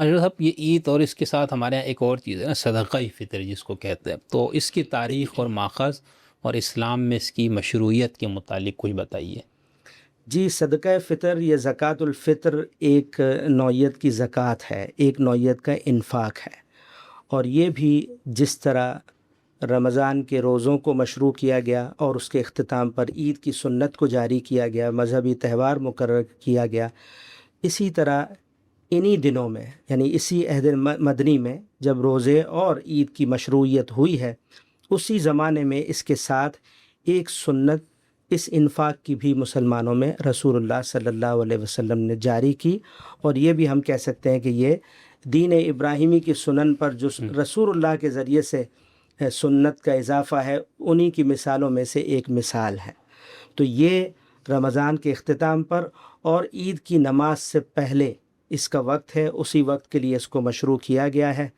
اشرف صاحب، یہ عید اور اس کے ساتھ ہمارے یہاں ایک اور چیز ہے نا، صدقہ فطر جس کو کہتے ہیں، تو اس کی تاریخ اور ماخذ اور اسلام میں اس کی مشروعیت کے متعلق کچھ بتائیے۔ جی، صدقہ فطر یا زکوٰۃ الفطر ایک نوعیت کی زکوٰۃ ہے، ایک نوعیت کا انفاق ہے، اور یہ بھی جس طرح رمضان کے روزوں کو مشروع کیا گیا اور اس کے اختتام پر عید کی سنت کو جاری کیا گیا، مذہبی تہوار مقرر کیا گیا، اسی طرح انہی دنوں میں یعنی اسی عہد مدنی میں جب روزے اور عید کی مشروعیت ہوئی ہے، اسی زمانے میں اس کے ساتھ ایک سنت اس انفاق کی بھی مسلمانوں میں رسول اللہ صلی اللہ علیہ وسلم نے جاری کی، اور یہ بھی ہم کہہ سکتے ہیں کہ یہ دین ابراہیمی کی سنن پر جو رسول اللہ کے ذریعے سے سنت کا اضافہ ہے، انہی کی مثالوں میں سے ایک مثال ہے۔ تو یہ رمضان کے اختتام پر اور عید کی نماز سے پہلے اس کا وقت ہے، اسی وقت کے لیے اس کو مشروع کیا گیا ہے۔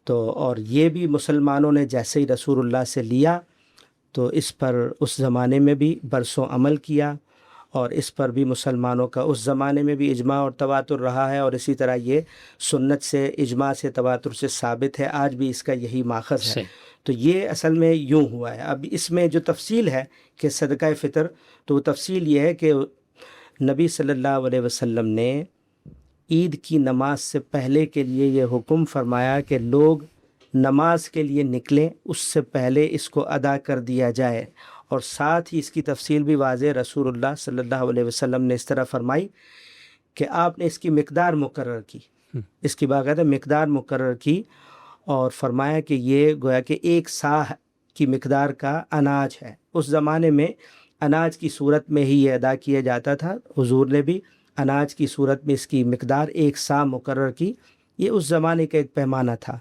تو اور یہ بھی مسلمانوں نے جیسے ہی رسول اللہ سے لیا تو اس پر اس زمانے میں بھی برسوں عمل کیا، اور اس پر بھی مسلمانوں کا اس زمانے میں بھی اجماع اور تواتر رہا ہے، اور اسی طرح یہ سنت سے، اجماع سے، تواتر سے ثابت ہے، آج بھی اس کا یہی ماخذ ہے۔ صحیح۔ تو یہ اصل میں یوں ہوا ہے۔ اب اس میں جو تفصیل ہے کہ صدقہ فطر، تو وہ تفصیل یہ ہے کہ نبی صلی اللہ علیہ وسلم نے عید کی نماز سے پہلے کے لیے یہ حکم فرمایا کہ لوگ نماز کے لیے نکلیں، اس سے پہلے اس کو ادا کر دیا جائے، اور ساتھ ہی اس کی تفصیل بھی واضح رسول اللہ صلی اللہ علیہ وسلم نے اس طرح فرمائی کہ آپ نے اس کی مقدار مقرر کی، اس کی باقاعدہ مقدار مقرر کی، اور فرمایا کہ یہ گویا کہ 1 صاع کی مقدار کا اناج ہے۔ اس زمانے میں اناج کی صورت میں ہی یہ ادا کیا جاتا تھا، حضور نے بھی اناج کی صورت میں اس کی مقدار 1 صاع مقرر کی۔ یہ اس زمانے کا ایک پیمانہ تھا۔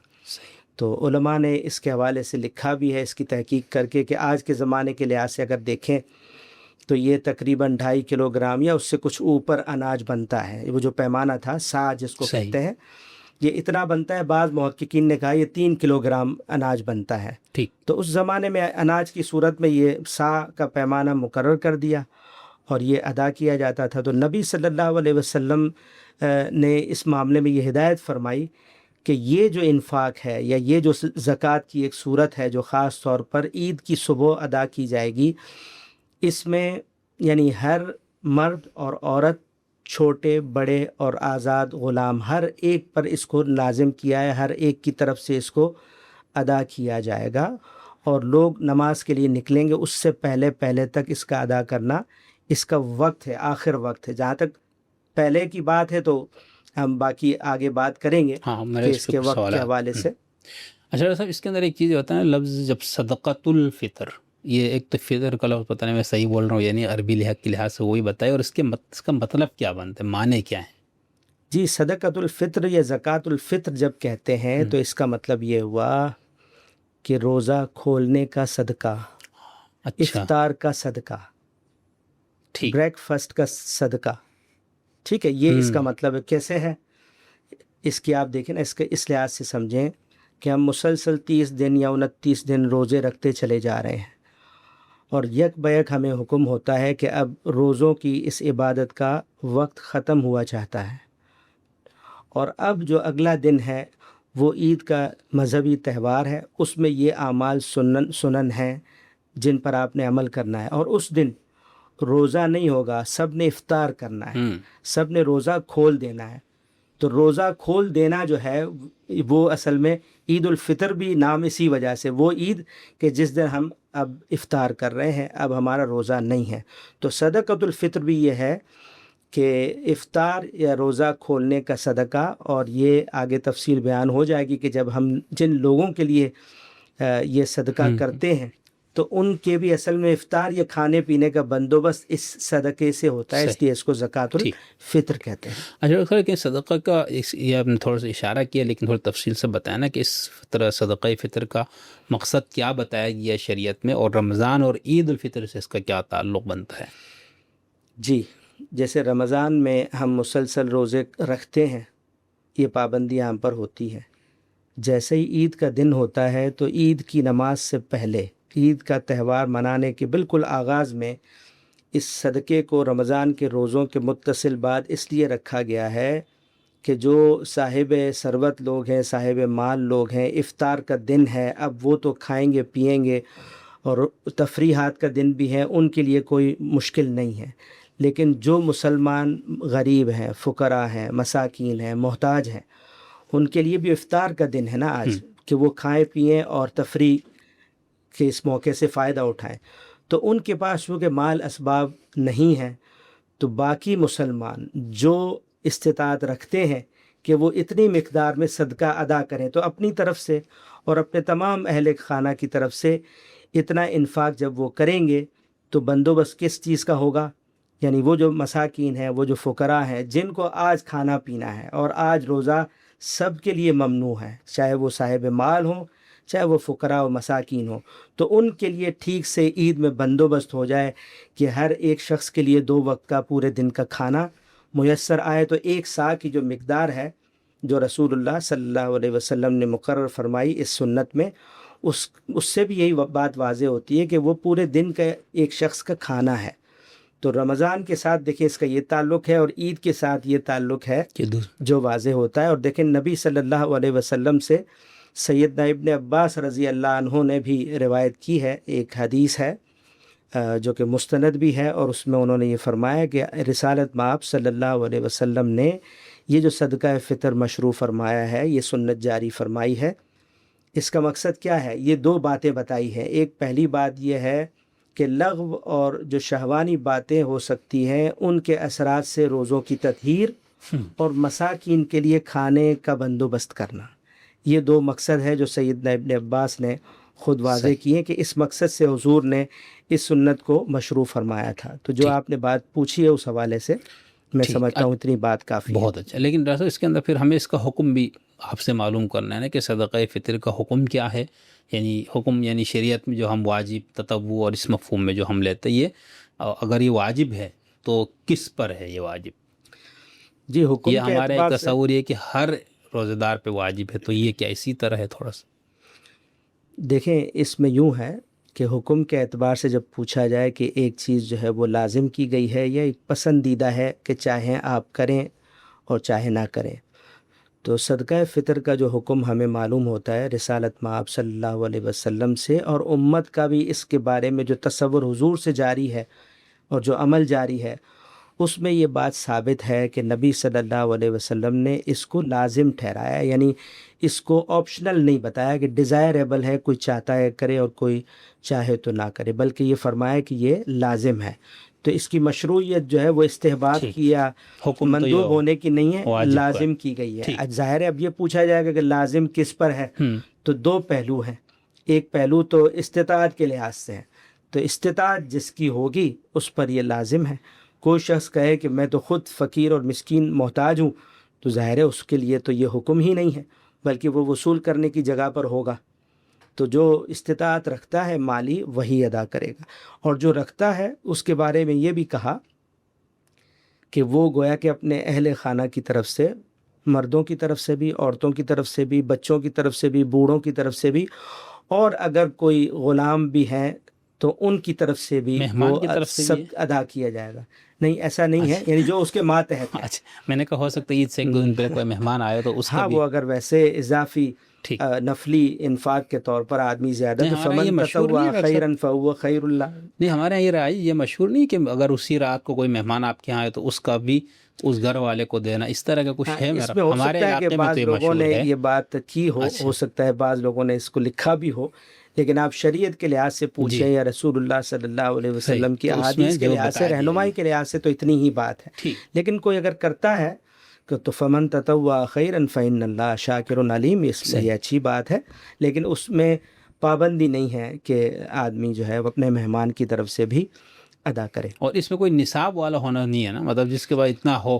تو علماء نے اس کے حوالے سے لکھا بھی ہے، اس کی تحقیق کر کے، کہ آج کے زمانے کے لحاظ سے اگر دیکھیں تو یہ تقریباً 2.5 کلو گرام یا اس سے کچھ اوپر اناج بنتا ہے۔ وہ جو پیمانہ تھا، صاع جس کو کہتے ہیں، یہ اتنا بنتا ہے۔ بعض محققین نے کہا یہ 3 کلو گرام اناج بنتا ہے۔ ٹھیک۔ تو اس زمانے میں اناج کی صورت میں یہ صاع کا پیمانہ مقرر کر دیا اور یہ ادا کیا جاتا تھا۔ تو نبی صلی اللہ علیہ وسلم نے اس معاملے میں یہ ہدایت فرمائی کہ یہ جو انفاق ہے یا یہ جو زکوٰۃ کی ایک صورت ہے جو خاص طور پر عید کی صبح ادا کی جائے گی، اس میں یعنی ہر مرد اور عورت، چھوٹے بڑے اور آزاد غلام، ہر ایک پر اس کو لازم کیا ہے، ہر ایک کی طرف سے اس کو ادا کیا جائے گا، اور لوگ نماز کے لیے نکلیں گے، اس سے پہلے تک اس کا ادا کرنا اس کا وقت ہے، آخر وقت ہے۔ جہاں تک پہلے کی بات ہے تو ہم باقی آگے بات کریں گے کہ اس کے وقت کے حوالے سے۔ اچھا صاحب، اس کے اندر ایک چیز ہوتا ہے نا، لفظ جب صدقۃ الفطر، یہ ایک تو فطر کا لفظ پتہ نہیں میں صحیح بول رہا ہوں یعنی عربی لحاظ کے لحاظ سے وہی بتائے، اور اس کا مطلب کیا بنتا ہے، معنی کیا ہے؟ جی، صدقۃ الفطر یا زکوٰۃ الفطر جب کہتے ہیں تو اس کا مطلب یہ ہوا کہ روزہ کھولنے کا صدقہ، افطار کا صدقہ، بریک فاسٹ کا صدقہ، ٹھیک ہے، یہ اس کا مطلب ہے۔ کیسے ہے اس کی آپ دیکھیں نا، اس لحاظ سے سمجھیں کہ ہم مسلسل 30 دن یا 29 دن روزے رکھتے چلے جا رہے ہیں، اور یک بیک ہمیں حکم ہوتا ہے کہ اب روزوں کی اس عبادت کا وقت ختم ہوا چاہتا ہے، اور اب جو اگلا دن ہے وہ عید کا مذہبی تہوار ہے، اس میں یہ اعمال سنن ہیں جن پر آپ نے عمل کرنا ہے، اور اس دن روزہ نہیں ہوگا، سب نے افطار کرنا ہے، سب نے روزہ کھول دینا ہے۔ تو روزہ کھول دینا جو ہے وہ اصل میں عید الفطر بھی نام اسی وجہ سے، وہ عید کہ جس دن ہم اب افطار کر رہے ہیں، اب ہمارا روزہ نہیں ہے۔ تو صدقۃ الفطر بھی یہ ہے کہ افطار یا روزہ کھولنے کا صدقہ، اور یہ آگے تفصیل بیان ہو جائے گی کہ جب ہم جن لوگوں کے لیے یہ صدقہ کرتے ہیں تو ان کے بھی اصل میں افطار یا کھانے پینے کا بندوبست اس صدقے سے ہوتا ہے، اس لیے اس کو زکوٰۃ الفطر کہتے ہیں۔ اچھا خیر، کہ صدقہ کا یہ آپ نے تھوڑا سا اشارہ کیا، لیکن تھوڑا تفصیل سے بتایا نا کہ اس طرح صدقہ فطر کا مقصد کیا بتایا گیا شریعت میں، اور رمضان اور عید الفطر سے اس کا کیا تعلق بنتا ہے؟ جی، جیسے رمضان میں ہم مسلسل روزے رکھتے ہیں، یہ پابندیاں ہم پر ہوتی ہیں۔ جیسے ہی عید کا دن ہوتا ہے تو عید کی نماز سے پہلے، عید کا تہوار منانے کے بالکل آغاز میں اس صدقے کو رمضان کے روزوں کے متصل بعد اس لیے رکھا گیا ہے کہ جو صاحب ثروت لوگ ہیں، صاحب مال لوگ ہیں، افطار کا دن ہے، اب وہ تو کھائیں گے پئیں گے اور تفریحات کا دن بھی ہے، ان کے لیے کوئی مشکل نہیں ہے، لیکن جو مسلمان غریب ہیں، فقراء ہیں، مساکین ہیں، محتاج ہیں، ان کے لیے بھی افطار کا دن ہے نا آج، کہ وہ کھائیں پئیں اور تفریح کے اس موقع سے فائدہ اٹھائیں۔ تو ان کے پاس چونکہ مال اسباب نہیں ہیں، تو باقی مسلمان جو استطاعت رکھتے ہیں کہ وہ اتنی مقدار میں صدقہ ادا کریں، تو اپنی طرف سے اور اپنے تمام اہل خانہ کی طرف سے اتنا انفاق جب وہ کریں گے تو بندوبست کس چیز کا ہوگا؟ یعنی وہ جو مساکین ہیں، وہ جو فقراء ہیں، جن کو آج کھانا پینا ہے اور آج روزہ سب کے لیے ممنوع ہے، چاہے وہ صاحب مال ہوں، چاہے وہ فقراء و مساکین ہوں، تو ان کے لیے ٹھیک سے عید میں بندوبست ہو جائے کہ ہر ایک شخص کے لیے 2 وقت کا پورے دن کا کھانا میسر آئے۔ تو 1 سا کی جو مقدار ہے جو رسول اللہ صلی اللہ علیہ وسلم نے مقرر فرمائی اس سنت میں، اس سے بھی یہی بات واضح ہوتی ہے کہ وہ پورے دن کا ایک شخص کا کھانا ہے۔ تو رمضان کے ساتھ دیکھیں اس کا یہ تعلق ہے، اور عید کے ساتھ یہ تعلق ہے جو واضح ہوتا ہے۔ اور دیکھیں نبی صلی اللہ علیہ وسلم سے سیدنا ابن عباس رضی اللہ عنہ نے بھی روایت کی ہے، ایک حدیث ہے جو کہ مستند بھی ہے، اور اس میں انہوں نے یہ فرمایا کہ رسالت مآب صلی اللہ علیہ وسلم نے یہ جو صدقہ فطر مشروع فرمایا ہے، یہ سنت جاری فرمائی ہے۔ اس کا مقصد کیا ہے؟ یہ 2 باتیں بتائی ہیں۔ ایک پہلی بات یہ ہے کہ لغو اور جو شہوانی باتیں ہو سکتی ہیں ان کے اثرات سے روزوں کی تطہیر اور مساکین کے لیے کھانے کا بندوبست کرنا، یہ 2 مقصد ہے جو سیدنا ابن عباس نے خود واضح کیے کہ اس مقصد سے حضور نے اس سنت کو مشروع فرمایا تھا۔ تو جو آپ نے بات پوچھی ہے اس حوالے سے میں سمجھتا ہوں اتنی بات کافی ہے۔ بہت اچھا، لیکن ڈاکٹر صاحب اس کے اندر پھر ہمیں اس کا حکم بھی آپ سے معلوم کرنا ہے نا کہ صدقہ فطر کا حکم کیا ہے، یعنی حکم یعنی شریعت میں جو ہم واجب، تطوع اور اس مفہوم میں جو ہم لیتے ہیں، یہ اگر یہ واجب ہے تو کس پر ہے یہ واجب؟ جی حکم یہ کے ہمارا اعتبار ایک سے تصور یہ کہ ہر روزہ دار پہ واجب ہے، تو یہ کیا اسی طرح ہے تھوڑا سا؟ دیکھیں اس میں یوں ہے کہ حکم کے اعتبار سے جب پوچھا جائے کہ ایک چیز جو ہے وہ لازم کی گئی ہے یا ایک پسندیدہ ہے کہ چاہیں آپ کریں اور چاہے نہ کریں، تو صدقہ فطر کا جو حکم ہمیں معلوم ہوتا ہے رسالت مآب صلی اللہ علیہ وسلم سے، اور امت کا بھی اس کے بارے میں جو تصور حضور سے جاری ہے اور جو عمل جاری ہے، اس میں یہ بات ثابت ہے کہ نبی صلی اللہ علیہ وسلم نے اس کو لازم ٹھہرایا، یعنی اس کو آپشنل نہیں بتایا کہ ڈیزائریبل ہے، کوئی چاہتا ہے کرے اور کوئی چاہے تو نہ کرے، بلکہ یہ فرمایا کہ یہ لازم ہے۔ تو اس کی مشروعیت جو ہے وہ استحباب کی یا حکم مندوب ہونے کی نہیں ہے، لازم کی گئی ہے۔ ظاہر ہے اب یہ پوچھا جائے گا کہ لازم کس پر ہے، تو 2 پہلو ہیں۔ ایک پہلو تو استطاعت کے لحاظ سے ہے، تو استطاعت جس کی ہوگی اس پر یہ لازم ہے۔ کوئی شخص کہے کہ میں تو خود فقیر اور مسکین محتاج ہوں، تو ظاہر ہے اس کے لیے تو یہ حکم ہی نہیں ہے، بلکہ وہ وصول کرنے کی جگہ پر ہوگا۔ تو جو استطاعت رکھتا ہے مالی وہی ادا کرے گا، اور جو رکھتا ہے اس کے بارے میں یہ بھی کہا کہ وہ گویا کہ اپنے اہل خانہ کی طرف سے، مردوں کی طرف سے بھی، عورتوں کی طرف سے بھی، بچوں کی طرف سے بھی، بوڑھوں کی طرف سے بھی، اور اگر کوئی غلام بھی ہیں تو ان کی طرف سے بھی وہ سب ادا کیا جائے گا۔ نہیں ایسا نہیں ہے، یعنی جو اس کے ماتحت ہے۔ اچھا، میں نے کہا ہو سکتا ہے عید سے 1-2 دن پہلے کوئی مہمان آیا تو اس کا بھی، وہ اگر ویسے اضافی نفلی انفاق کے طور پر آدمی زیادہ، تو فمن تطوع خیرا فہو خیر اللہ۔ نہیں، ہمارے یہاں یہ رائج یہ مشہور نہیں کہ اگر اسی رات کو کوئی مہمان آپ کے یہاں آئے تو اس کا بھی اس گھر والے کو دینا، اس طرح کا کچھ ہے؟ اس میں ہو سکتا ہے کہ بعض لوگوں نے یہ بات کی ہو سکتا ہے بعض لوگوں نے اس کو لکھا بھی ہو، لیکن آپ شریعت کے لحاظ سے پوچھیں یا رسول اللہ صلی اللہ علیہ وسلم کی احادیث کے لحاظ سے، رہنمائی کے لحاظ سے، تو اتنی ہی بات ہے۔ لیکن کوئی اگر کرتا ہے تو فمن تطوع خیرا فإن اللہ شاکر علیم، اس میں یہ اچھی بات ہے، لیکن اس میں پابندی نہیں ہے کہ آدمی جو ہے وہ اپنے مہمان کی طرف سے بھی ادا کرے۔ اور اس میں کوئی نصاب والا ہونا نہیں ہے نا، مطلب جس کے بعد اتنا ہو،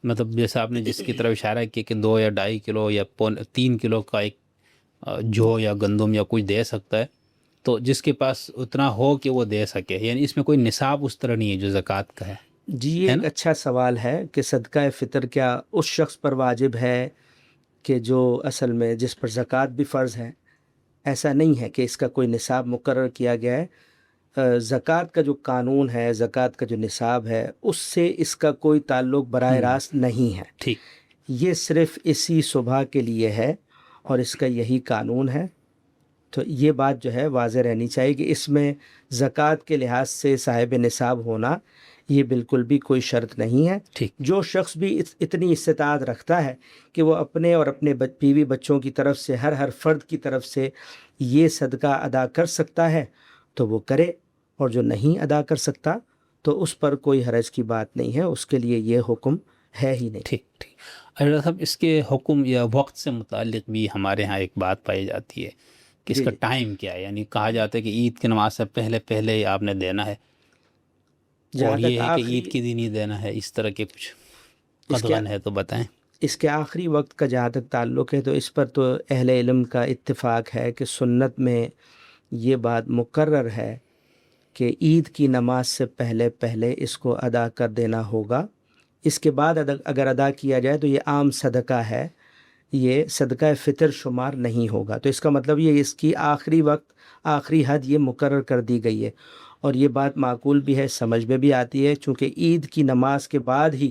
مطلب جیسا آپ نے جس کی طرف اشارہ کیا کہ 2 یا 2.5 کلو یا 3 کلو کا ایک جو یا گندم یا کچھ دے سکتا ہے، تو جس کے پاس اتنا ہو کہ وہ دے سکے، یعنی اس میں کوئی نصاب اس طرح نہیں ہے جو زکوٰۃ کا ہے۔ جی یہ ایک اچھا سوال ہے کہ صدقہ فطر کیا اس شخص پر واجب ہے کہ جو اصل میں جس پر زکوٰۃ بھی فرض ہے؟ ایسا نہیں ہے کہ اس کا کوئی نصاب مقرر کیا گیا ہے۔ زکوٰۃ کا جو قانون ہے، زکوٰۃ کا جو نصاب ہے، اس سے اس کا کوئی تعلق براہ راست نہیں ہے۔ ٹھیک، یہ صرف اسی صبح کے لیے ہے اور اس کا یہی قانون ہے. تو یہ بات جو ہے واضح رہنی چاہیے کہ اس میں زکوٰۃ کے لحاظ سے صاحب نصاب ہونا یہ بالکل بھی کوئی شرط نہیں ہے. ٹھیک. جو شخص بھی اتنی استطاعت رکھتا ہے کہ وہ اپنے اور اپنے بیوی بچوں کی طرف سے ہر فرد کی طرف سے یہ صدقہ ادا کر سکتا ہے تو وہ کرے، اور جو نہیں ادا کر سکتا تو اس پر کوئی حرج کی بات نہیں ہے، اس کے لیے یہ حکم ہے ہی نہیں. ٹھیک ٹھیک. ڈاکٹر صاحب اس کے حکم یا وقت سے متعلق بھی ہمارے ہاں ایک بات پائی جاتی ہے کہ اس کا ٹائم کیا ہے، یعنی کہا جاتا ہے کہ عید کی نماز سے پہلے ہی آپ نے دینا ہے، اور یہ ہے کہ عید کے دن ہی دینا ہے، اس طرح کے کچھ قطعاً ہے تو بتائیں. اس کے آخری وقت کا جہاں تک تعلق ہے تو اس پر تو اہل علم کا اتفاق ہے کہ سنت میں یہ بات مقرر ہے کہ عید کی نماز سے پہلے اس کو ادا کر دینا ہوگا. اس کے بعد اگر ادا کیا جائے تو یہ عام صدقہ ہے، یہ صدقہ فطر شمار نہیں ہوگا. تو اس کا مطلب یہ اس کی آخری حد یہ مقرر کر دی گئی ہے، اور یہ بات معقول بھی ہے، سمجھ میں بھی آتی ہے، چونکہ عید کی نماز کے بعد ہی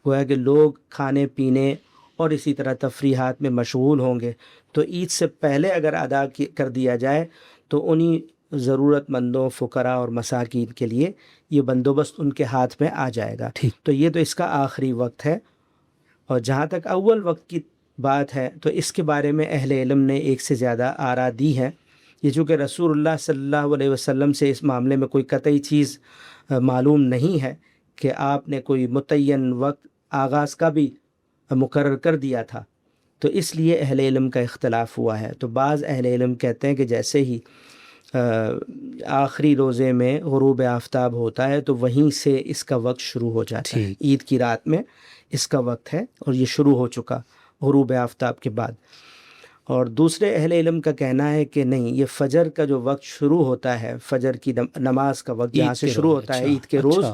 گویا کہ لوگ کھانے پینے اور اسی طرح تفریحات میں مشغول ہوں گے. تو عید سے پہلے اگر ادا کر دیا جائے تو انہی ضرورت مندوں، فقراء اور مساکین کے لیے یہ بندوبست ان کے ہاتھ میں آ جائے گا. تو یہ تو اس کا آخری وقت ہے. اور جہاں تک اول وقت کی بات ہے تو اس کے بارے میں اہل علم نے ایک سے زیادہ آراء دی ہیں. یہ چونکہ رسول اللہ صلی اللہ علیہ وسلم سے اس معاملے میں کوئی قطعی چیز معلوم نہیں ہے کہ آپ نے کوئی متعین وقت آغاز کا بھی مقرر کر دیا تھا، تو اس لیے اہل علم کا اختلاف ہوا ہے. تو بعض اہل علم کہتے ہیں کہ جیسے ہی آخری روزے میں غروب آفتاب ہوتا ہے تو وہیں سے اس کا وقت شروع ہو جاتا ہے. عید کی رات میں اس کا وقت ہے اور یہ شروع ہو چکا غروب آفتاب کے بعد. اور دوسرے اہل علم کا کہنا ہے کہ نہیں، یہ فجر کا جو وقت شروع ہوتا ہے، فجر کی نماز کا وقت جہاں سے شروع ہوتا ہے عید کے روز،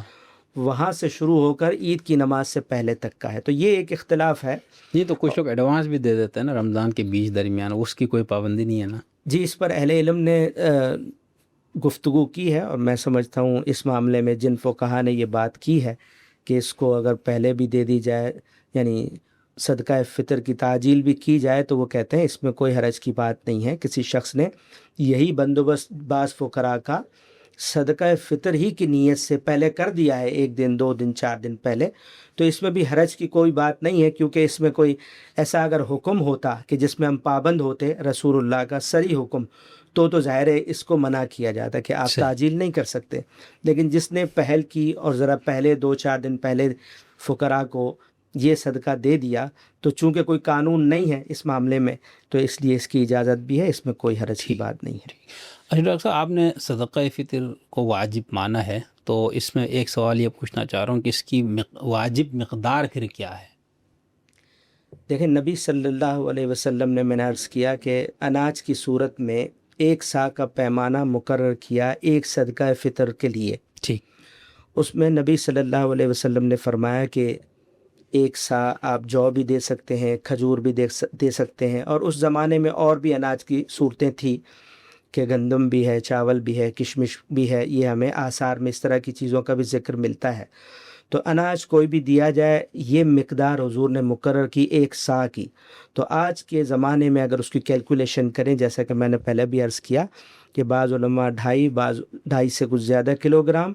وہاں سے شروع ہو کر عید کی نماز سے پہلے تک کا ہے. تو یہ ایک اختلاف ہے. یہ تو کچھ لوگ ایڈوانس بھی دے دیتے ہیں نا رمضان کے بیچ درمیان، اس کی کوئی پابندی نہیں ہے نا. جی، اس پر اہل علم نے گفتگو کی ہے، اور میں سمجھتا ہوں اس معاملے میں جن فقہا نے یہ بات کی ہے کہ اس کو اگر پہلے بھی دے دی جائے، یعنی صدقہ فطر کی تعجیل بھی کی جائے، تو وہ کہتے ہیں اس میں کوئی حرج کی بات نہیں ہے. کسی شخص نے یہی بندوبست بعض فقراء کا صدقہ فطر ہی کی نیت سے پہلے کر دیا ہے، 1 دن 2 دن 4 دن پہلے، تو اس میں بھی حرج کی کوئی بات نہیں ہے. کیونکہ اس میں کوئی ایسا اگر حکم ہوتا کہ جس میں ہم پابند ہوتے، رسول اللہ کا صریح حکم، تو ظاہر ہے اس کو منع کیا جاتا کہ آپ تعجیل نہیں کر سکتے. لیکن جس نے پہل کی اور ذرا پہلے 2-4 دن پہلے فقراء کو یہ صدقہ دے دیا، تو چونکہ کوئی قانون نہیں ہے اس معاملے میں، تو اس لیے اس کی اجازت بھی ہے، اس میں کوئی حرج کی بات نہیں ہے. اچھا ڈاکٹر صاحب، آپ نے صدقہ فطر کو واجب مانا ہے، تو اس میں ایک سوال یہ پوچھنا چاہ رہا ہوں کہ اس کی واجب مقدار پھر کیا ہے؟ دیکھیں، نبی صلی اللہ علیہ وسلم نے، میں نے عرض کیا کہ اناج کی صورت میں 1 سا کا پیمانہ مقرر کیا ایک صدقہ فطر کے لیے. ٹھیک. اس میں نبی صلی اللہ علیہ وسلم نے فرمایا کہ 1 سا آپ جو بھی دے سکتے ہیں، کھجور بھی دے سکتے ہیں. اور اس زمانے میں اور بھی اناج کی صورتیں تھیں کہ گندم بھی ہے، چاول بھی ہے، کشمش بھی ہے. یہ ہمیں آثار میں اس طرح کی چیزوں کا بھی ذکر ملتا ہے. تو اناج کوئی بھی دیا جائے، یہ مقدار حضور نے مقرر کی 1 سا کی. تو آج کے زمانے میں اگر اس کی کیلکولیشن کریں، جیسا کہ میں نے پہلے بھی عرض کیا کہ بعض علماء 2.5 سے کچھ زیادہ کلوگرام،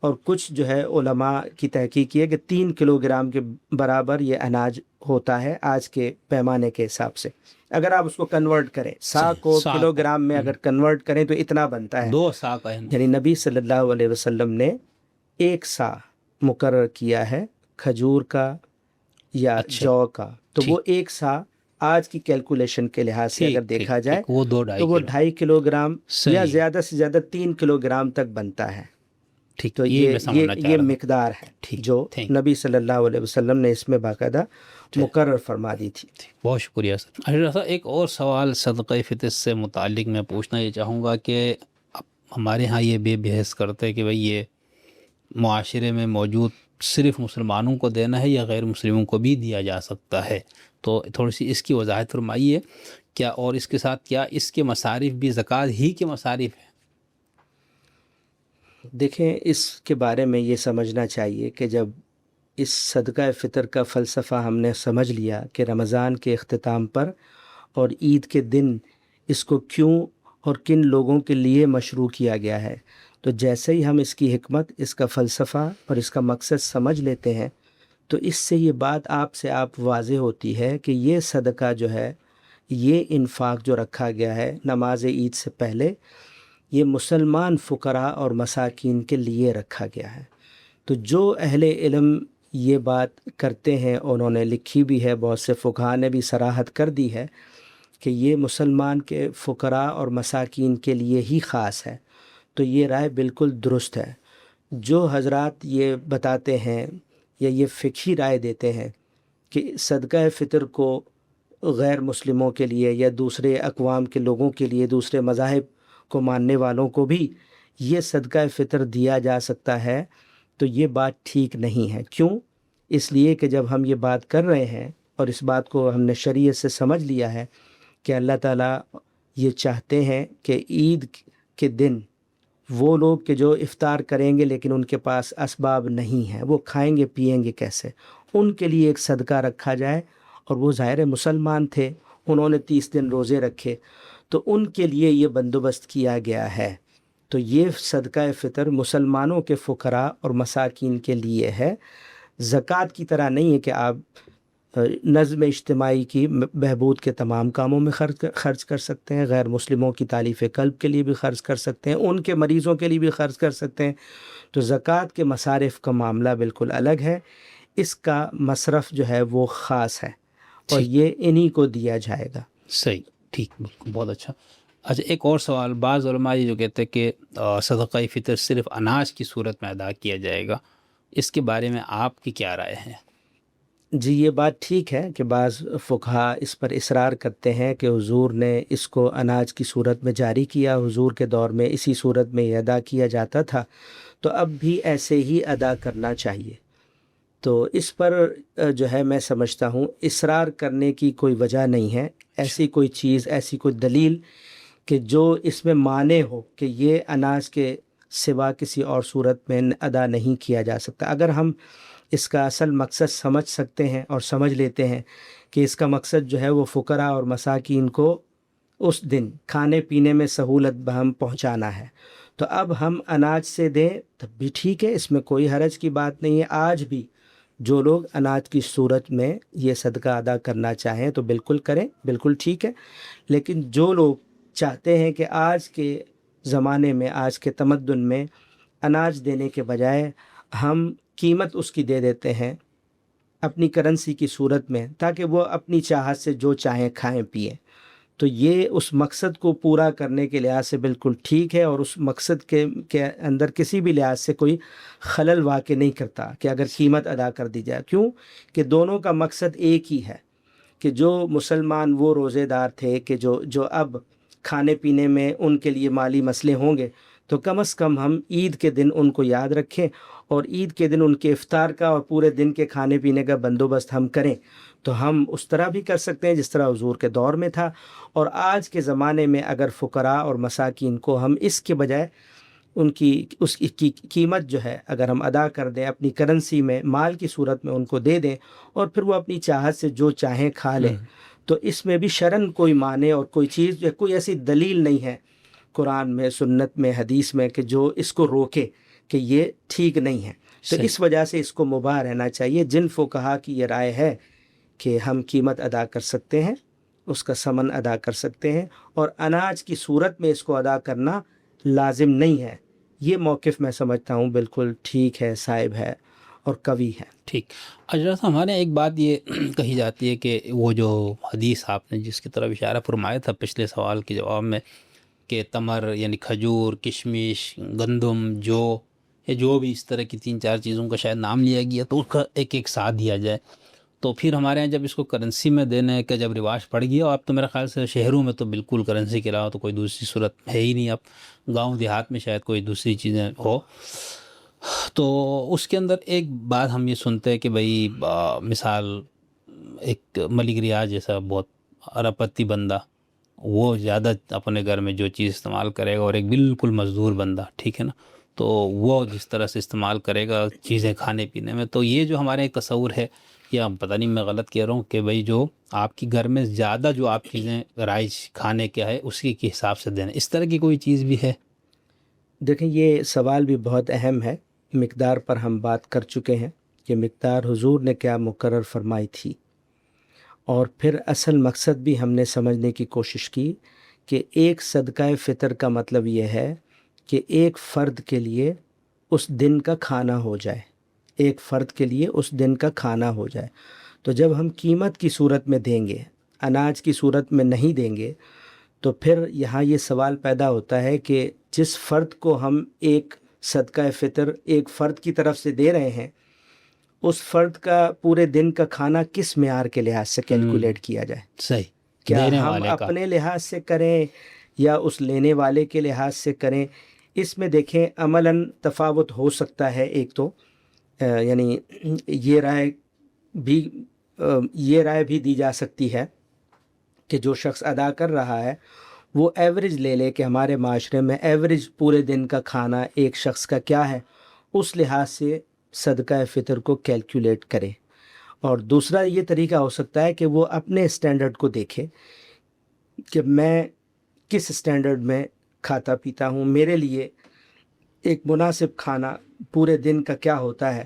اور کچھ جو ہے علماء کی تحقیق ہے کہ 3 کلوگرام کے برابر یہ اناج ہوتا ہے آج کے پیمانے کے حساب سے. اگر آپ اس کو کنورٹ کریں، سا کو کلوگرام میں اگر کنورٹ کریں تو اتنا بنتا ہے 2 سا کا. یعنی نبی صلی اللہ علیہ وسلم نے 1 سا مقرر کیا ہے کھجور کا یا جو کا. تو وہ 1 سا آج کی کیلکولیشن کے لحاظ سے اگر دیکھا جائے تو وہ 2.5 کلوگرام یا زیادہ سے زیادہ 3 کلوگرام تک بنتا ہے. تو یہ مقدار ہے جو نبی صلی اللہ علیہ وسلم نے اس میں باقاعدہ مقرر فرما دی تھی. بہت شکریہ سر. ایک اور سوال صدقہ فطر سے متعلق میں پوچھنا یہ چاہوں گا کہ ہمارے ہاں یہ بے بحث کرتے ہیں کہ بھئی یہ معاشرے میں موجود صرف مسلمانوں کو دینا ہے یا غیر مسلموں کو بھی دیا جا سکتا ہے، تو تھوڑی سی اس کی وضاحت فرمائیے کیا، اور اس کے ساتھ کیا اس کے مصارف بھی زکوٰۃ ہی کے مصارف ہیں؟ دیکھیں، اس کے بارے میں یہ سمجھنا چاہیے کہ جب اس صدقہ فطر کا فلسفہ ہم نے سمجھ لیا کہ رمضان کے اختتام پر اور عید کے دن اس کو کیوں اور کن لوگوں کے لیے مشروع کیا گیا ہے، تو جیسے ہی ہم اس کی حکمت، اس کا فلسفہ اور اس کا مقصد سمجھ لیتے ہیں تو اس سے یہ بات آپ واضح ہوتی ہے کہ یہ صدقہ جو ہے، یہ انفاق جو رکھا گیا ہے نماز عید سے پہلے، یہ مسلمان فقراء اور مساکین کے لیے رکھا گیا ہے۔ تو جو اہل علم یہ بات کرتے ہیں، انہوں نے لکھی بھی ہے، بہت سے فقہاء نے بھی صراحت کر دی ہے کہ یہ مسلمان کے فقراء اور مساکین کے لیے ہی خاص ہے، تو یہ رائے بالکل درست ہے۔ جو حضرات یہ بتاتے ہیں یا یہ فقہی رائے دیتے ہیں کہ صدقہ فطر کو غیر مسلموں کے لیے یا دوسرے اقوام کے لوگوں کے لیے، دوسرے مذاہب کو ماننے والوں کو بھی یہ صدقہ فطر دیا جا سکتا ہے، تو یہ بات ٹھیک نہیں ہے۔ کیوں؟ اس لیے کہ جب ہم یہ بات کر رہے ہیں اور اس بات کو ہم نے شریعت سے سمجھ لیا ہے کہ اللہ تعالیٰ یہ چاہتے ہیں کہ عید کے دن وہ لوگ کہ جو افطار کریں گے لیکن ان کے پاس اسباب نہیں ہیں، وہ کھائیں گے پئیں گے کیسے، ان کے لیے ایک صدقہ رکھا جائے، اور وہ ظاہر مسلمان تھے، انہوں نے 30 دن روزے رکھے، تو ان کے لیے یہ بندوبست کیا گیا ہے۔ تو یہ صدقہ فطر مسلمانوں کے فقراء اور مساکین کے لیے ہے، زکوٰۃ کی طرح نہیں ہے کہ آپ نظم اجتماعی کی بہبود کے تمام کاموں میں خرچ کر سکتے ہیں، غیر مسلموں کی تالیف قلب کے لیے بھی خرچ کر سکتے ہیں، ان کے مریضوں کے لیے بھی خرچ کر سکتے ہیں۔ تو زکوٰۃ کے مصارف کا معاملہ بالکل الگ ہے، اس کا مصرف جو ہے وہ خاص ہے، اور یہ انہی کو دیا جائے گا۔ صحیح، ٹھیک، بالکل، بہت اچھا۔ اچھا، ایک اور سوال، بعض علماء یہ جو کہتے ہیں کہ صدقہ فطر صرف اناج کی صورت میں ادا کیا جائے گا، اس کے بارے میں آپ کی کیا رائے ہے؟ جی، یہ بات ٹھیک ہے کہ بعض فقہاء اس پر اصرار کرتے ہیں کہ حضور نے اس کو اناج کی صورت میں جاری کیا، حضور کے دور میں اسی صورت میں یہ ادا کیا جاتا تھا، تو اب بھی ایسے ہی ادا کرنا چاہیے۔ تو اس پر جو ہے میں سمجھتا ہوں اصرار کرنے کی کوئی وجہ نہیں ہے، ایسی کوئی چیز، ایسی کوئی دلیل کہ جو اس میں مانع ہو کہ یہ اناج کے سوا کسی اور صورت میں ادا نہیں کیا جا سکتا۔ اگر ہم اس کا اصل مقصد سمجھ سکتے ہیں اور سمجھ لیتے ہیں کہ اس کا مقصد جو ہے وہ فقراء اور مساکین کو اس دن کھانے پینے میں سہولت بہم پہنچانا ہے، تو اب ہم اناج سے دیں تب بھی ٹھیک ہے، اس میں کوئی حرج کی بات نہیں ہے۔ آج بھی جو لوگ اناج کی صورت میں یہ صدقہ ادا کرنا چاہیں تو بالکل کریں، بالکل ٹھیک ہے۔ لیکن جو لوگ چاہتے ہیں کہ آج کے زمانے میں، آج کے تمدن میں اناج دینے کے بجائے ہم قیمت اس کی دے دیتے ہیں اپنی کرنسی کی صورت میں، تاکہ وہ اپنی چاہت سے جو چاہیں کھائیں پئیں، تو یہ اس مقصد کو پورا کرنے کے لحاظ سے بالکل ٹھیک ہے، اور اس مقصد کے اندر کسی بھی لحاظ سے کوئی خلل واقع نہیں کرتا کہ اگر قیمت ادا کر دی جائے۔ کیوں کہ دونوں کا مقصد ایک ہی ہے کہ جو مسلمان وہ روزے دار تھے کہ جو اب کھانے پینے میں ان کے لیے مالی مسئلے ہوں گے، تو کم از کم ہم عید کے دن ان کو یاد رکھیں، اور عید کے دن ان کے افطار کا اور پورے دن کے کھانے پینے کا بندوبست ہم کریں۔ تو ہم اس طرح بھی کر سکتے ہیں جس طرح حضور کے دور میں تھا، اور آج کے زمانے میں اگر فقراء اور مساکین کو ہم اس کے بجائے اس کی قیمت جو ہے اگر ہم ادا کر دیں، اپنی کرنسی میں مال کی صورت میں ان کو دے دیں، اور پھر وہ اپنی چاہت سے جو چاہیں کھا لیں، تو اس میں بھی شرعاً کوئی معنی اور کوئی چیز جو کوئی ایسی دلیل نہیں ہے قرآن میں، سنت میں، حدیث میں کہ جو اس کو روکے کہ یہ ٹھیک نہیں ہے۔ تو اس وجہ سے اس کو مباح رہنا چاہیے۔ جن فقہا کی یہ رائے ہے کہ ہم قیمت ادا کر سکتے ہیں، اس کا ثمن ادا کر سکتے ہیں، اور اناج کی صورت میں اس کو ادا کرنا لازم نہیں ہے، یہ موقف میں سمجھتا ہوں بالکل ٹھیک ہے، صائب ہے اور قوی ہے۔ ٹھیک۔ اجرا صاحب، ہمارے ایک بات یہ کہی جاتی ہے کہ وہ جو حدیث آپ نے جس کی طرف اشارہ فرمایا تھا پچھلے سوال کے جواب میں، کہ تمر یعنی کھجور، کشمش، گندم، جو یا جو بھی اس طرح کی 3-4 چیزوں کا شاید نام لیا گیا، تو اس کا ایک ساتھ دیا جائے، تو پھر ہمارے ہیں جب اس کو کرنسی میں دینے کا جب رواج پڑ گیا، اب تو میرے خیال سے شہروں میں تو بالکل کرنسی کے علاوہ تو کوئی دوسری صورت ہے ہی نہیں، اب گاؤں دیہات میں شاید کوئی دوسری چیزیں ہو، تو اس کے اندر ایک بات ہم یہ سنتے ہیں کہ بھئی مثال ایک ملک ریاض جیسا بہت اربپتی بندہ، وہ زیادہ اپنے گھر میں جو چیز استعمال کرے گا، اور ایک بالکل مزدور بندہ، ٹھیک ہے نا، تو وہ جس طرح سے استعمال کرے گا چیزیں کھانے پینے میں. تو یہ جو ہمارے ایک تصور ہے، یا پتہ نہیں میں غلط کہہ رہا ہوں، کہ بھئی جو آپ کی گھر میں زیادہ جو آپ چیزیں رائج کھانے کے ہے اسی کے حساب سے دینا، اس طرح کی کوئی چیز بھی ہے؟ دیکھیں یہ سوال بھی بہت اہم ہے. مقدار پر ہم بات کر چکے ہیں کہ مقدار حضور نے کیا مقرر فرمائی تھی، اور پھر اصل مقصد بھی ہم نے سمجھنے کی کوشش کی کہ ایک صدقہ فطر کا مطلب یہ ہے کہ ایک فرد کے لیے اس دن کا کھانا ہو جائے، ایک فرد کے لیے اس دن کا کھانا ہو جائے. تو جب ہم قیمت کی صورت میں دیں گے، اناج کی صورت میں نہیں دیں گے، تو پھر یہاں یہ سوال پیدا ہوتا ہے کہ جس فرد کو ہم ایک صدقہ فطر ایک فرد کی طرف سے دے رہے ہیں، اس فرد کا پورے دن کا کھانا کس معیار کے لحاظ سے کیلکولیٹ کیا جائے؟ صحیح. کیا دینے ہم والے کا اپنے لحاظ سے کریں یا اس لینے والے کے لحاظ سے کریں؟ اس میں دیکھیں عملاً تفاوت ہو سکتا ہے. ایک تو یعنی یہ رائے بھی دی جا سکتی ہے کہ جو شخص ادا کر رہا ہے وہ ایوریج لے لے کہ ہمارے معاشرے میں ایوریج پورے دن کا کھانا ایک شخص کا کیا ہے، اس لحاظ سے صدقہ فطر کو کیلکولیٹ کرے. اور دوسرا یہ طریقہ ہو سکتا ہے کہ وہ اپنے اسٹینڈرڈ کو دیکھے کہ میں کس اسٹینڈرڈ میں کھاتا پیتا ہوں، میرے لیے ایک مناسب کھانا پورے دن کا کیا ہوتا ہے،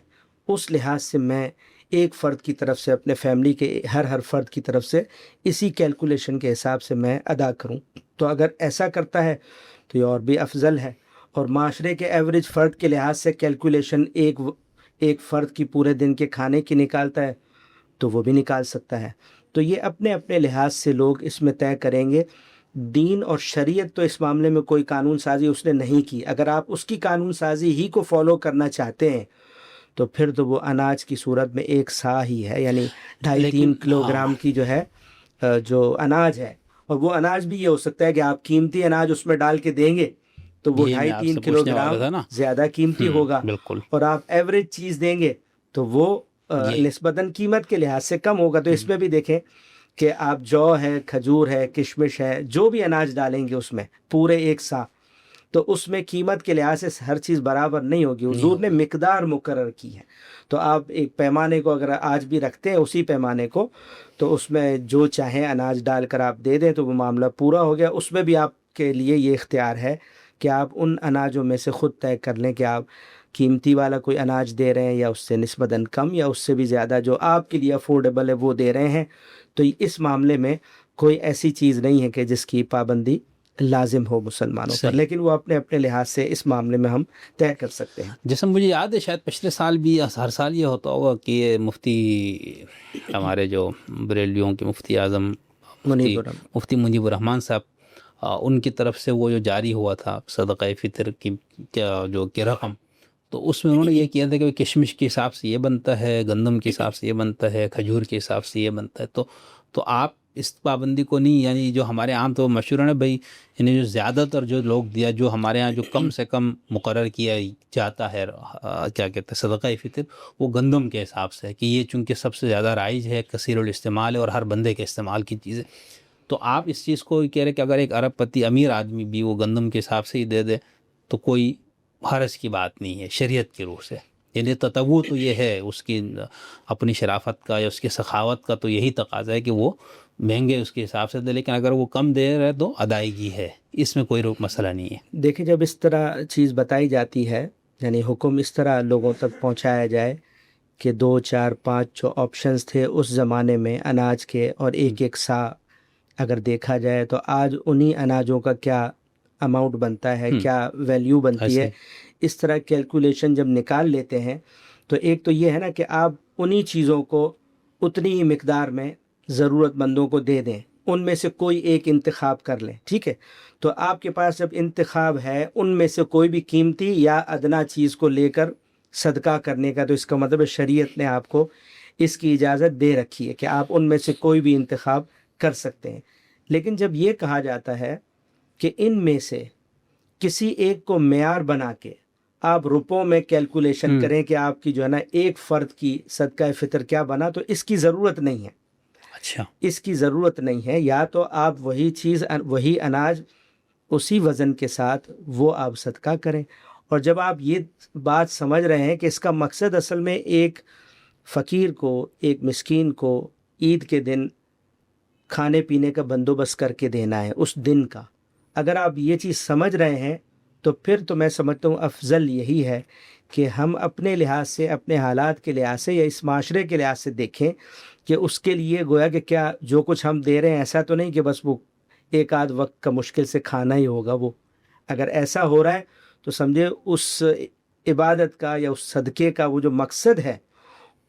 اس لحاظ سے میں ایک فرد کی طرف سے اپنے فیملی کے ہر فرد کی طرف سے اسی کیلکولیشن کے حساب سے میں ادا کروں. تو اگر ایسا کرتا ہے تو یہ اور بھی افضل ہے. اور معاشرے کے ایوریج فرد کے لحاظ سے کیلکولیشن ایک فرد کی پورے دن کے کھانے کی نکالتا ہے تو وہ بھی نکال سکتا ہے. تو یہ اپنے اپنے لحاظ سے لوگ اس میں طے کریں گے. دین اور شریعت تو اس معاملے میں کوئی قانون سازی اس نے نہیں کی. اگر آپ اس کی قانون سازی ہی کو فالو کرنا چاہتے ہیں تو پھر تو وہ اناج کی صورت میں ایک سا ہی ہے، یعنی 2.5-3 کلو گرام کی جو ہے جو اناج ہے. اور وہ اناج بھی یہ ہو سکتا ہے کہ آپ قیمتی اناج اس میں ڈال کے دیں گے تو وہ 2.5-3 کلو گرام زیادہ قیمتی ہوگا. بالکل. اور آپ ایوریج چیز دیں گے تو وہ نسبتاً قیمت کے لحاظ سے کم ہوگا. تو اس میں بھی دیکھیں کہ آپ جو ہے، کھجور ہے، کشمش ہے، جو بھی اناج ڈالیں گے اس میں پورے ایک سا، تو اس میں قیمت کے لحاظ سے ہر چیز برابر نہیں ہوگی. حضور نے مقدار مقرر کی ہے. تو آپ ایک پیمانے کو اگر آج بھی رکھتے ہیں اسی پیمانے کو، تو اس میں جو چاہیں اناج ڈال کر آپ دے دیں تو وہ معاملہ پورا ہو گیا. اس میں بھی آپ کے لیے یہ اختیار ہے کہ آپ ان اناجوں میں سے خود طے کر لیں کہ آپ قیمتی والا کوئی اناج دے رہے ہیں یا اس سے نسبتاً کم یا اس سے بھی زیادہ جو آپ کے لیے افورڈیبل ہے وہ دے رہے ہیں. تو اس معاملے میں کوئی ایسی چیز نہیں ہے کہ جس کی پابندی لازم ہو مسلمانوں پر، لیکن وہ اپنے اپنے لحاظ سے اس معاملے میں ہم طے کر سکتے ہیں. جیسے مجھے یاد ہے شاید پچھلے سال بھی ہر سال یہ ہوتا ہوگا کہ مفتی ہمارے جو بریلویوں کے مفتی اعظم مفتی منیب الرحمن صاحب، ان کی طرف سے وہ جو جاری ہوا تھا صدقہ فطر کی جو کہ رقم، تو اس میں انہوں نے یہ کیا تھا کہ کشمش کے حساب سے یہ بنتا ہے، گندم کے حساب سے یہ بنتا ہے، کھجور کے حساب سے یہ بنتا ہے. تو آپ اس پابندی کو نہیں، یعنی جو ہمارے عام تو مشہور ہے نا بھائی، یعنی جو زیادہ تر جو لوگ دیا، جو ہمارے ہاں جو کم سے کم مقرر کیا جاتا ہے کیا کہتے ہیں صدقہ فطر، وہ گندم کے حساب سے ہے کہ یہ چونکہ سب سے زیادہ رائج ہے، کثیر الاستعمال ہے اور ہر بندے کے استعمال کی چیز ہے. تو آپ اس چیز کو کہہ رہے کہ اگر ایک ارب پتی امیر آدمی بھی وہ گندم کے حساب سے ہی دے دے تو کوئی حرج کی بات نہیں ہے شریعت کی روح سے. یعنی تطوع تو یہ ہے، اس کی اپنی شرافت کا یا اس کی سخاوت کا تو یہی تقاضا ہے کہ وہ مہنگے اس کے حساب سے دے، لیکن اگر وہ کم دے رہے تو ادائیگی ہے، اس میں کوئی مسئلہ نہیں ہے. دیکھیں جب اس طرح چیز بتائی جاتی ہے، یعنی حکم اس طرح لوگوں تک پہنچایا جائے کہ 2 4 5 جو آپشنز تھے اس زمانے میں اناج کے اور ایک سا اگر دیکھا جائے تو آج انہی اناجوں کا کیا اماؤنٹ بنتا ہے، کیا ویلیو بنتی ہے. اس طرح کیلکولیشن جب نکال لیتے ہیں تو ایک تو یہ ہے نا کہ آپ انہی چیزوں کو اتنی ہی مقدار میں ضرورت مندوں کو دے دیں، ان میں سے کوئی ایک انتخاب کر لیں. ٹھیک ہے، تو آپ کے پاس جب انتخاب ہے ان میں سے کوئی بھی قیمتی یا ادنا چیز کو لے کر صدقہ کرنے کا، تو اس کا مطلب شریعت نے آپ کو اس کی اجازت دے رکھی ہے کہ آپ ان میں سے کوئی بھی انتخاب کر سکتے ہیں. لیکن جب یہ کہا جاتا ہے کہ ان میں سے کسی ایک کو معیار بنا کے آپ روپوں میں کیلکولیشن کریں کہ آپ کی جو ہے نا ایک فرد کی صدقہ فطر کیا بنا، تو اس کی ضرورت نہیں ہے. اچھا، اس کی ضرورت نہیں ہے. یا تو آپ وہی چیز، وہی اناج اسی وزن کے ساتھ وہ آپ صدقہ کریں، اور جب آپ یہ بات سمجھ رہے ہیں کہ اس کا مقصد اصل میں ایک فقیر کو، ایک مسکین کو عید کے دن کھانے پینے کا بندوبست کر کے دینا ہے اس دن کا، اگر آپ یہ چیز سمجھ رہے ہیں تو پھر تو میں سمجھتا ہوں افضل یہی ہے کہ ہم اپنے لحاظ سے، اپنے حالات کے لحاظ سے یا اس معاشرے کے لحاظ سے دیکھیں کہ اس کے لیے گویا کہ کیا جو کچھ ہم دے رہے ہیں ایسا تو نہیں کہ بس وہ ایک آدھ وقت کا مشکل سے کھانا ہی ہوگا. وہ اگر ایسا ہو رہا ہے تو سمجھے اس عبادت کا یا اس صدقے کا وہ جو مقصد ہے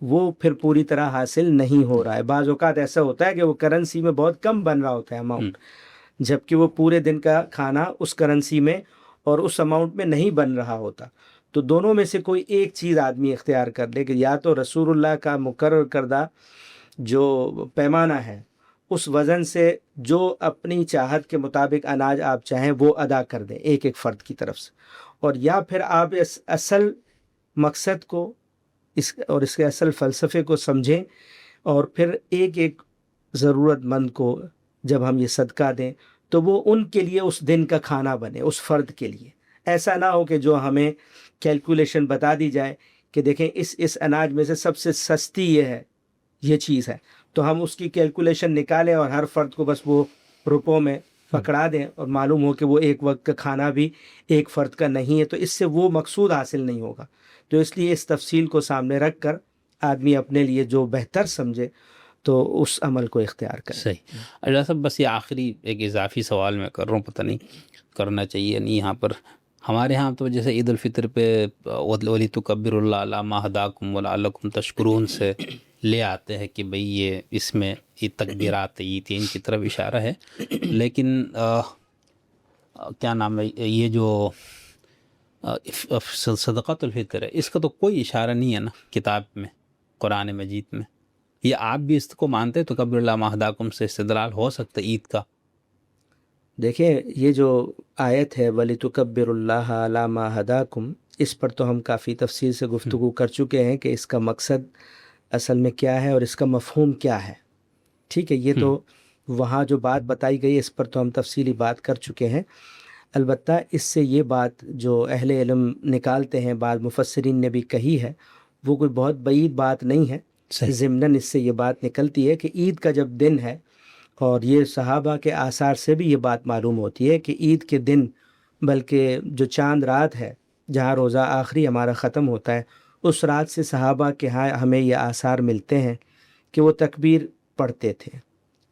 وہ پھر پوری طرح حاصل نہیں ہو رہا ہے. بعض اوقات ایسا ہوتا ہے کہ وہ کرنسی میں بہت کم بن رہا ہوتا ہے اماؤنٹ، جبکہ وہ پورے دن کا کھانا اس کرنسی میں اور اس اماؤنٹ میں نہیں بن رہا ہوتا. تو دونوں میں سے کوئی ایک چیز آدمی اختیار کر لے کہ یا تو رسول اللہ کا مقرر کردہ جو پیمانہ ہے اس وزن سے جو اپنی چاہت کے مطابق اناج آپ چاہیں وہ ادا کر دیں ایک ایک فرد کی طرف سے، اور یا پھر آپ اس اصل مقصد کو اس کے اصل فلسفے کو سمجھیں اور پھر ایک ایک ضرورت مند کو جب ہم یہ صدقہ دیں تو وہ ان کے لیے اس دن کا کھانا بنے، اس فرد کے لیے. ایسا نہ ہو کہ جو ہمیں کیلکولیشن بتا دی جائے کہ دیکھیں اس اناج میں سے سب سے سستی یہ چیز ہے، تو ہم اس کی کیلکولیشن نکالیں اور ہر فرد کو بس وہ روپوں میں پکڑا دیں اور معلوم ہو کہ وہ ایک وقت کا کھانا بھی ایک فرد کا نہیں ہے، تو اس سے وہ مقصود حاصل نہیں ہوگا. تو اس لیے اس تفصیل کو سامنے رکھ کر آدمی اپنے لیے جو بہتر سمجھے تو اس عمل کو اختیار کرے. صحیح. اجازت صاحب بس یہ آخری ایک اضافی سوال میں کر رہا ہوں، پتہ نہیں کرنا چاہیے نہیں. یہاں پر ہمارے ہاں تو جیسے عید الفطر پہ وَلِتُكَبِّرُوا اللَّهَ عَلَىٰ مَا هَدَاكُمْ وَلَعَلَّكُمْ تَشْكُرُونَ سے لے آتے ہیں کہ بھئی یہ اس میں یہ تکبیرات عید ان کی طرف اشارہ ہے، لیکن کیا نام ہے یہ جو صدقۃ الفطر ہے اس کا تو کوئی اشارہ نہیں ہے نا کتاب میں، قرآن مجید میں. یہ آپ بھی اس کو مانتے تو تکبر اللہ ما ہداکم سے استدلال ہو سکتا عید کا؟ دیکھیں یہ جو آیت ہے وَلِتُكَبِّرُوا اللَّهَ عَلَىٰ مَا هَدَاكُمْ، اس پر تو ہم کافی تفصیل سے گفتگو کر چکے ہیں کہ اس کا مقصد اصل میں کیا ہے اور اس کا مفہوم کیا ہے. ٹھیک ہے، یہ تو وہاں جو بات بتائی گئی اس پر تو ہم تفصیلی بات کر چکے ہیں. البتہ اس سے یہ بات جو اہل علم نکالتے ہیں، بعض مفسرین نے بھی کہی ہے، وہ کوئی بہت بعید بات نہیں ہے. ضمناً اس سے یہ بات نکلتی ہے کہ عید کا جب دن ہے، اور یہ صحابہ کے آثار سے بھی یہ بات معلوم ہوتی ہے کہ عید کے دن، بلکہ جو چاند رات ہے جہاں روزہ آخری ہمارا ختم ہوتا ہے، اس رات سے صحابہ کے ہاں ہمیں یہ آثار ملتے ہیں کہ وہ تکبیر پڑھتے تھے.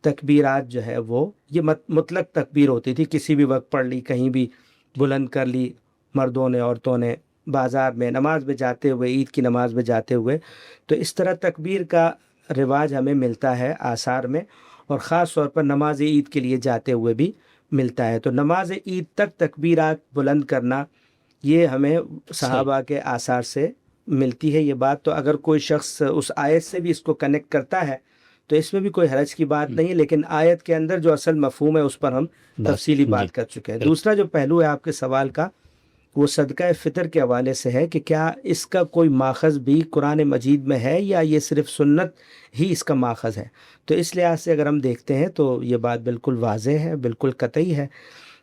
تکبیرات جو ہے وہ یہ مطلق تکبیر ہوتی تھی، کسی بھی وقت پڑھ لی، کہیں بھی بلند کر لی، مردوں نے عورتوں نے، بازار میں نماز میں جاتے ہوئے، عید کی نماز میں جاتے ہوئے. تو اس طرح تکبیر کا رواج ہمیں ملتا ہے آثار میں، اور خاص طور پر نماز عید کے لیے جاتے ہوئے بھی ملتا ہے. تو نماز عید تک تکبیرات بلند کرنا یہ ہمیں صحابہ کے آثار سے ملتی ہے یہ بات. تو اگر کوئی شخص اس آیت سے بھی اس کو کنیکٹ کرتا ہے تو اس میں بھی کوئی حرج کی بات نہیں ہے، لیکن آیت کے اندر جو اصل مفہوم ہے اس پر ہم تفصیلی بات کر چکے ہیں. دوسرا جو پہلو ہے آپ کے سوال کا وہ صدقہ فطر کے حوالے سے ہے کہ کیا اس کا کوئی ماخذ بھی قرآن مجید میں ہے یا یہ صرف سنت ہی اس کا ماخذ ہے. تو اس لحاظ سے اگر ہم دیکھتے ہیں تو یہ بات بالکل واضح ہے، بالکل قطعی ہے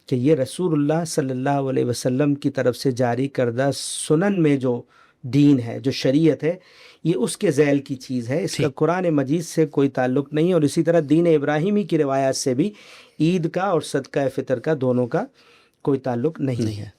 کہ یہ رسول اللہ صلی اللہ علیہ وسلم کی طرف سے جاری کردہ سنن میں جو دین ہے، جو شریعت ہے، یہ اس کے ذیل کی چیز ہے، اس کا قرآن مجید سے کوئی تعلق نہیں. اور اسی طرح دین ابراہیمی کی روایات سے بھی عید کا اور صدقہ فطر کا دونوں کا کوئی تعلق نہیں ہے.